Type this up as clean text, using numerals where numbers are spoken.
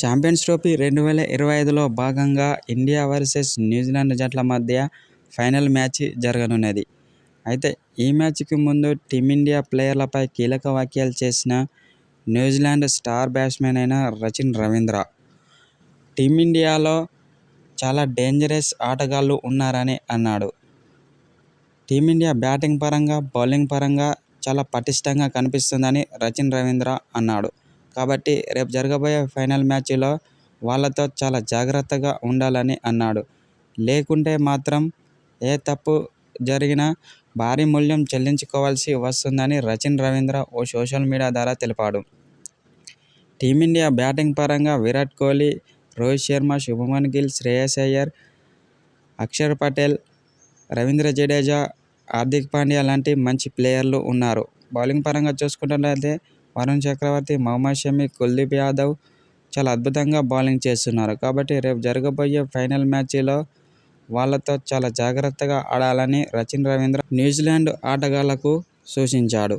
Champions trophy 2025లో భాగంగా India versus New Zealand జట్ల మధ్య ఫైనల్ మ్యాచ్ జరగనున్నది. అయితే ఈ మ్యాచ్కి ముందు టీమిండియా ప్లేయర్లపై కీలక వ్యాఖ్యలు చేసిన న్యూజిలాండ్ స్టార్ బ్యాట్స్మన్ అయిన రచిన్ రవీంద్ర, టీమిండియాలో చాలా డేంజరస్ ఆటగాళ్లు ఉన్నారని అన్నాడు. టీమిండియా బ్యాటింగ్ పరంగా, బౌలింగ్ పరంగా చాలా పటిష్టంగా కనిపిస్తుందని రచిన్ రవీంద్ర అన్నాడు. కాబట్టి రేపు జరగబోయే ఫైనల్ మ్యాచ్లో వాళ్లతో చాలా జాగ్రత్తగా ఉండాలని అన్నాడు. లేకుంటే మాత్రం ఏ తప్పు జరిగినా భారీ మూల్యం చెల్లించుకోవాల్సి వస్తుందని రచిన్ రవీంద్ర ఓ సోషల్ మీడియా ద్వారా తెలిపాడు. టీమిండియా బ్యాటింగ్ పరంగా విరాట్ కోహ్లీ, రోహిత్ శర్మ, శుభ్మన్ గిల్, శ్రేయస్ అయ్యర్, అక్షర్ పటేల్, రవీంద్ర జడేజా, హార్దిక్ పాండ్యా లాంటి మంచి ప్లేయర్లు ఉన్నారు. బౌలింగ్ పరంగా చూసుకున్నట్లయితే వరుణ్ చక్రవర్తి, మహమ్మద్ షమి, కుల్దీప్ యాదవ్ చాలా అద్భుతంగా బౌలింగ్ చేస్తున్నారు. కాబట్టి రేపు జరగబోయే ఫైనల్ మ్యాచ్లో వాళ్లతో చాలా జాగ్రత్తగా ఆడాలని రచిన్ రవీంద్ర న్యూజిలాండ్ ఆటగాళ్లకు సూచించాడు.